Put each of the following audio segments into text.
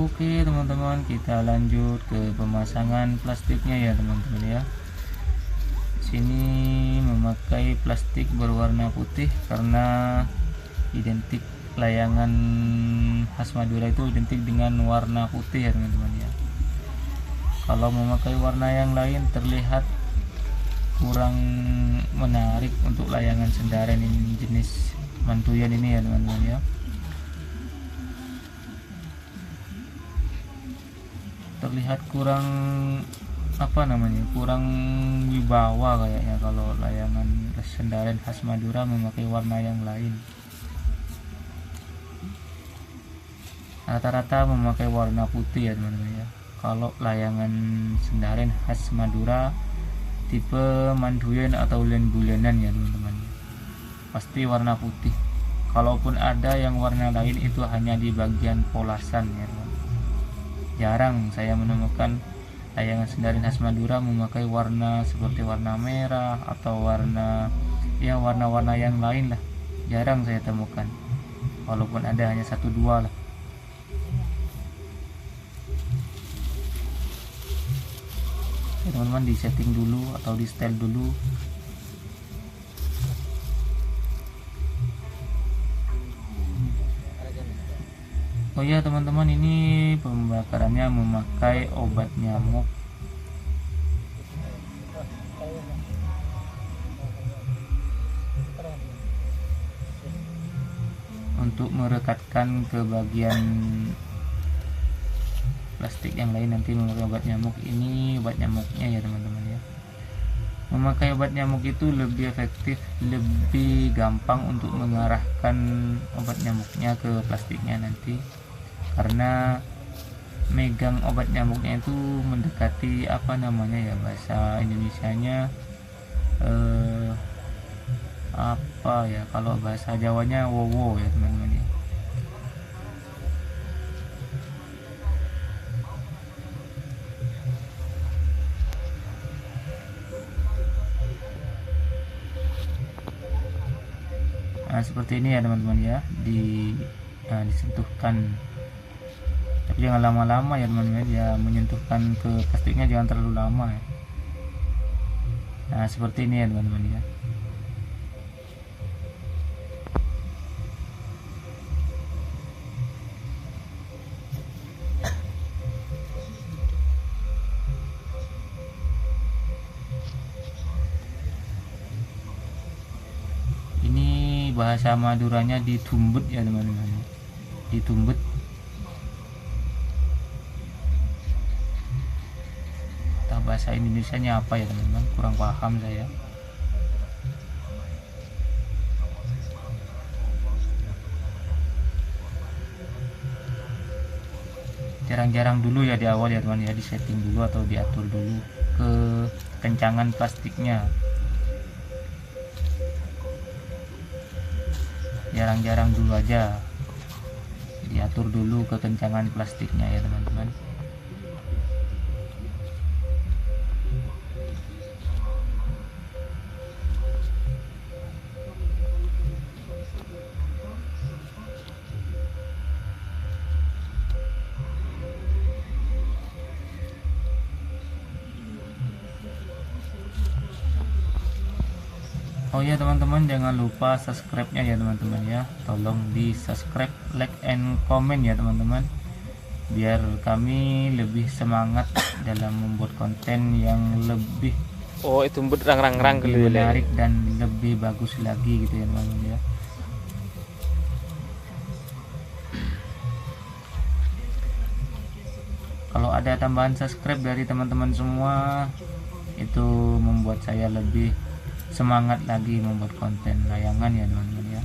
Oke teman-teman, kita lanjut ke pemasangan plastiknya ya teman-teman ya. Sini memakai plastik berwarna putih karena identik layangan khas Madura itu identik dengan warna putih ya teman-teman ya. Kalau memakai warna yang lain terlihat kurang menarik untuk layangan Sendaren ini, jenis mantuyan ini ya teman-teman ya. Terlihat kurang kurang wibawa kayaknya kalau layangan Sendaren khas Madura memakai warna yang lain. Rata-rata memakai warna putih ya teman-teman ya. Kalau layangan Sendaren khas Madura tipe manduyen atau len-bulenan ya teman-teman, pasti warna putih. Kalaupun ada yang warna lain itu hanya di bagian polasan ya teman. Jarang saya menemukan layangan Sendaren khas Madura memakai warna seperti warna merah atau warna-warna yang lain lah. Jarang saya temukan. Walaupun ada hanya 1-2 lah. Ya, teman-teman di setting dulu atau di style dulu. Oh ya teman-teman, ini pembakarannya memakai obat nyamuk untuk merekatkan ke bagian plastik yang lain, nanti memakai obat nyamuk. Ini obat nyamuknya ya teman-teman ya. Memakai obat nyamuk itu lebih efektif, lebih gampang untuk mengarahkan obat nyamuknya ke plastiknya nanti, karena megang obat nyamuknya itu mendekati bahasa Indonesianya kalau bahasa Jawanya wowo ya teman-teman ya. Nah seperti ini ya teman-teman ya, disentuhkan, tapi jangan lama-lama ya teman-teman ya, menyentuhkan ke plastiknya jangan terlalu lama ya. Nah seperti ini ya teman-teman ya. Bahasa Maduranya ditumbut ya teman-teman, ditumbut. Entah bahasa Indonesianya apa ya teman-teman, kurang paham saya. Jarang-jarang dulu ya di awal ya teman ya, di setting dulu atau diatur dulu kekencangan plastiknya. Jarang-jarang dulu aja, diatur dulu kekencangan plastiknya ya teman-teman. Oh ya teman-teman, jangan lupa subscribe-nya ya teman-teman ya. Tolong di subscribe, like, and comment ya teman-teman, biar kami lebih semangat dalam membuat konten yang lebih menarik dan lebih bagus lagi gitu ya teman-teman ya. Kalau ada tambahan subscribe dari teman-teman semua, itu membuat saya lebih semangat lagi membuat konten layangan ya teman-teman ya.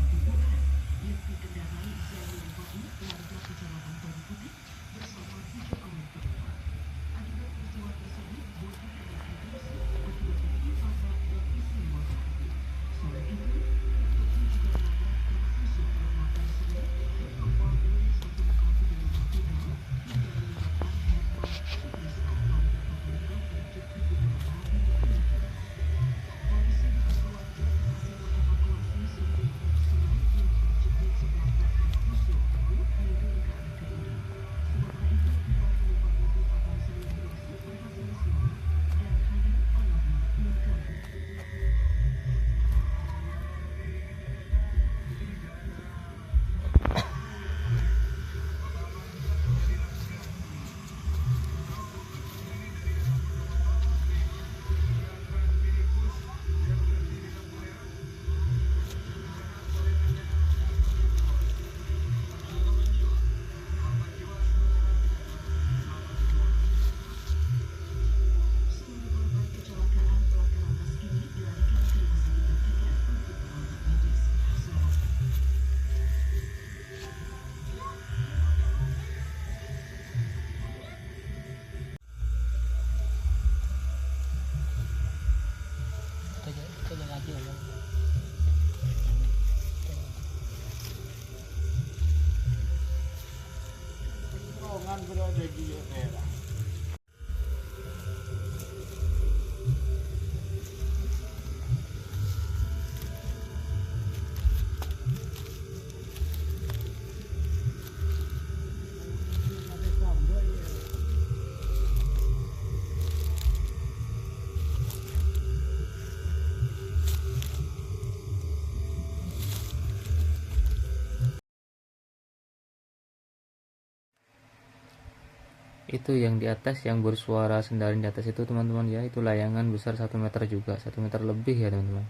Itu yang di atas yang bersuara Sendarin di atas itu teman-teman ya, itu layangan besar 1 meter juga, 1 meter lebih ya teman-teman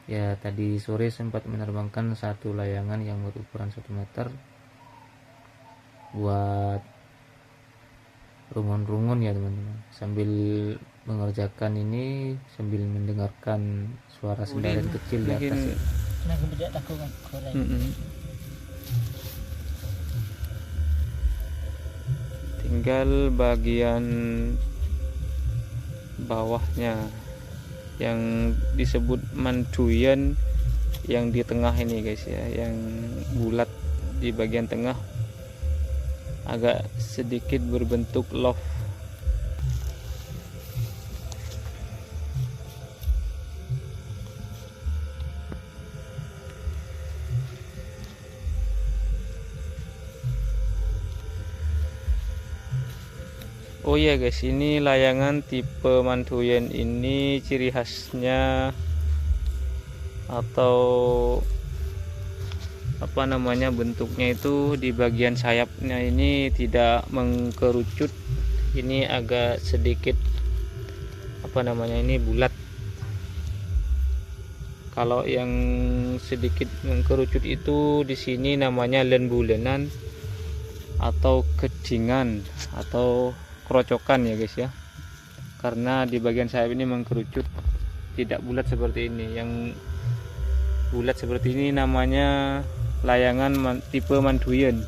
ya. Tadi sore sempat menerbangkan satu layangan yang berukuran 1 meter buat rungun-rungun ya teman-teman, sambil mengerjakan ini sambil mendengarkan suara Sendarin kecil di atas ya. Tinggal bagian bawahnya yang disebut mantuyen yang di tengah ini guys ya, yang bulat di bagian tengah agak sedikit berbentuk love. Oh iya guys, ini layangan tipe mantuyen ini ciri khasnya atau apa namanya, bentuknya itu di bagian sayapnya ini tidak mengkerucut, ini agak sedikit apa namanya, ini bulat. Kalau yang sedikit mengkerucut itu di sini namanya len-bulenan atau kedingan atau kerocokan ya guys ya, karena di bagian sayap ini mengkerucut, tidak bulat seperti ini. Yang bulat seperti ini namanya layangan tipe mantuyen.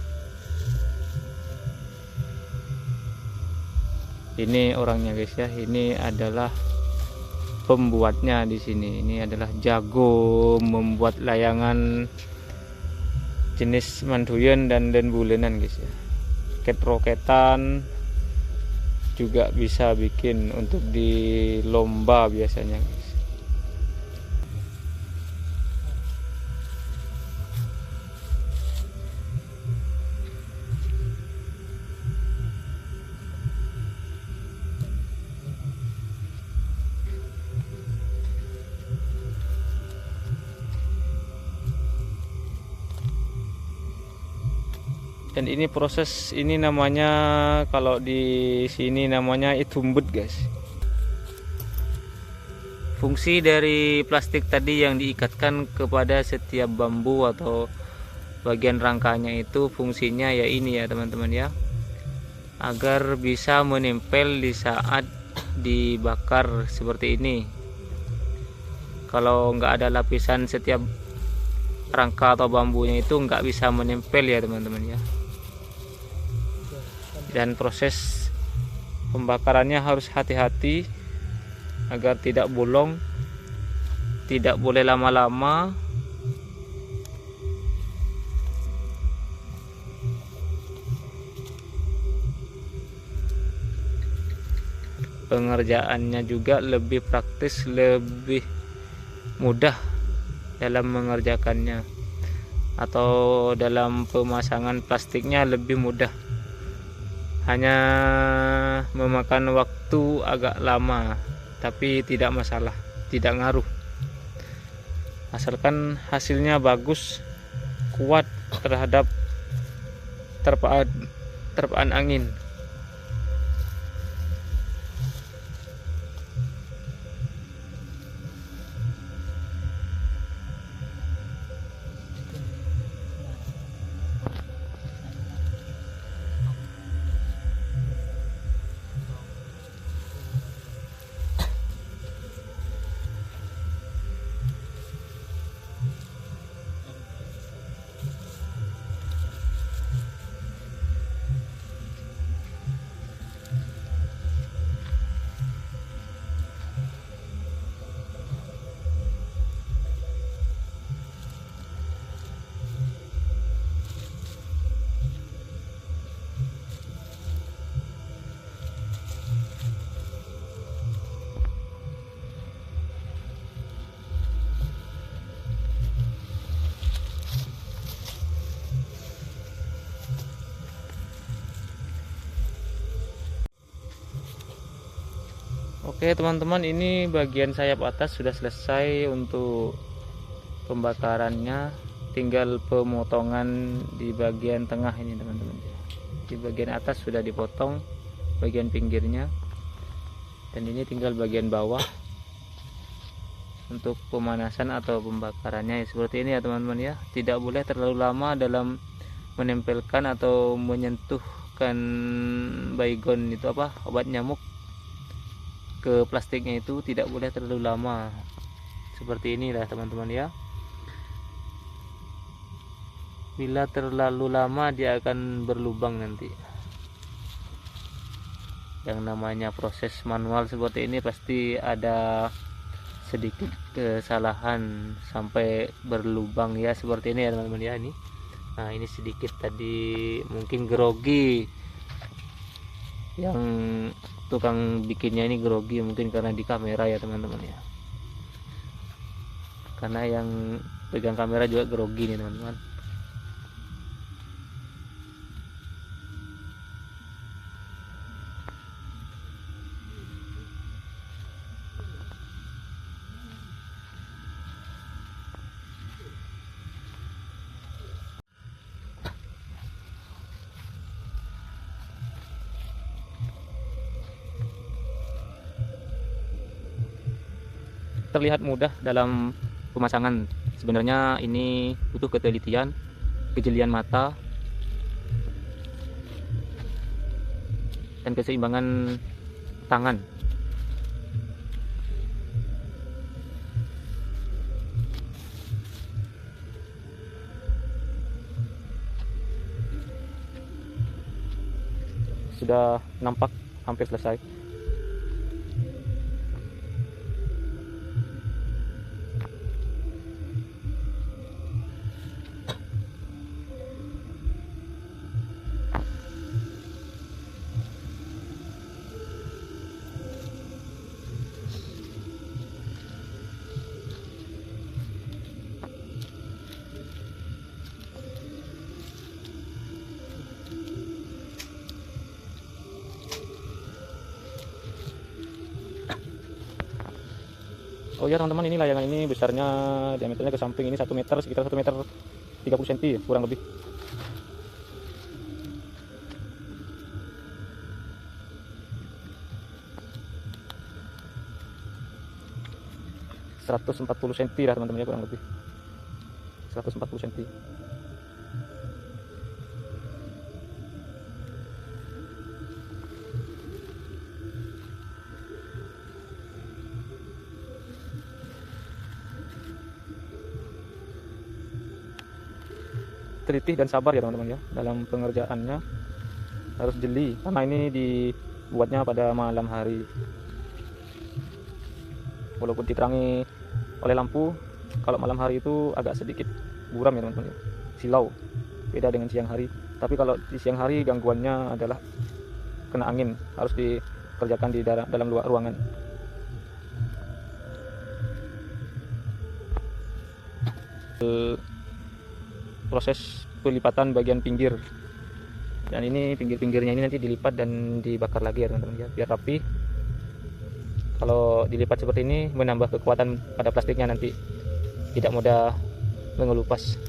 Ini orangnya guys ya, ini adalah pembuatnya di sini. Ini adalah jago membuat layangan jenis mantuyen dan len-bulenan guys ya. Roket-roketan juga bisa bikin untuk di lomba biasanya guys. Dan ini proses ini namanya, kalau di sini namanya itumbut guys. Fungsi dari plastik tadi yang diikatkan kepada setiap bambu atau bagian rangkanya itu fungsinya ya ini ya teman-teman ya, agar bisa menempel di saat dibakar seperti ini. Kalau nggak ada lapisan setiap rangka atau bambunya itu nggak bisa menempel ya teman-teman ya. Dan proses pembakarannya harus hati-hati agar tidak bolong, tidak boleh lama-lama. Pengerjaannya juga lebih praktis, lebih mudah dalam mengerjakannya, atau dalam pemasangan plastiknya lebih mudah. Hanya memakan waktu agak lama, tapi tidak masalah, tidak ngaruh, asalkan hasilnya bagus, kuat terhadap terpaan angin. Oke teman-teman, ini bagian sayap atas sudah selesai untuk pembakarannya, tinggal pemotongan di bagian tengah ini teman-teman. Di bagian atas sudah dipotong bagian pinggirnya, dan ini tinggal bagian bawah untuk pemanasan atau pembakarannya ya, seperti ini ya teman-teman ya. Tidak boleh terlalu lama dalam menempelkan atau menyentuhkan baygon itu apa, obat nyamuk ke plastiknya, itu tidak boleh terlalu lama. Seperti inilah teman-teman ya. Bila terlalu lama dia akan berlubang nanti. Yang namanya proses manual seperti ini pasti ada sedikit kesalahan sampai berlubang ya, seperti ini ya teman-teman ya. Nah ini sedikit tadi mungkin grogi, yang tukang bikinnya ini grogi mungkin karena di kamera ya teman-teman ya, karena yang pegang kamera juga grogi nih teman-teman. Terlihat mudah dalam pemasangan, sebenarnya ini butuh ketelitian, kejelian mata, dan keseimbangan tangan. Sudah nampak hampir selesai. Oh ya teman-teman, ini layangan ini besarnya, diameternya ke samping ini 1 meter, sekitar 1 meter 30 cm kurang lebih. ...140 cm lah teman-teman ya, kurang lebih 140 cm. Teliti dan sabar ya teman-teman ya dalam pengerjaannya, harus jeli karena ini dibuatnya pada malam hari. Walaupun diterangi oleh lampu, kalau malam hari itu agak sedikit buram ya teman-teman ya, silau, beda dengan siang hari. Tapi kalau di siang hari gangguannya adalah kena angin, harus dikerjakan di dalam luar ruangan. Proses pelipatan bagian pinggir, dan ini pinggir-pinggirnya ini nanti dilipat dan dibakar lagi ya teman-teman ya, biar rapi. Kalau dilipat seperti ini menambah kekuatan pada plastiknya, nanti tidak mudah mengelupas.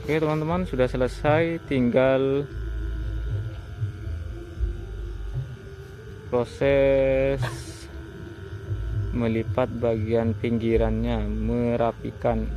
Oke teman-teman, sudah selesai, tinggal proses melipat bagian pinggirannya, merapikan.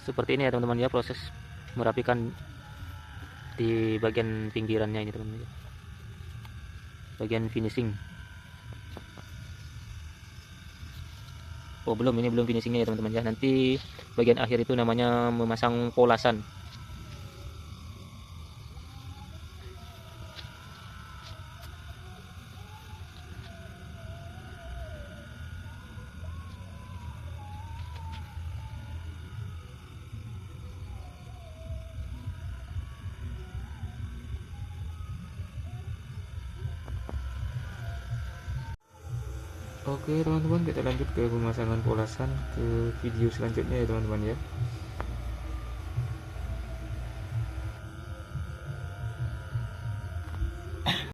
seperti ini ya teman-teman ya, proses merapikan di bagian pinggirannya ini teman-teman ya, bagian finishing. Oh belum, ini belum finishingnya ya teman-teman ya, nanti bagian akhir itu namanya memasang polasan. Oke teman-teman, kita lanjut ke pemasangan polasan ke video selanjutnya ya teman-teman ya.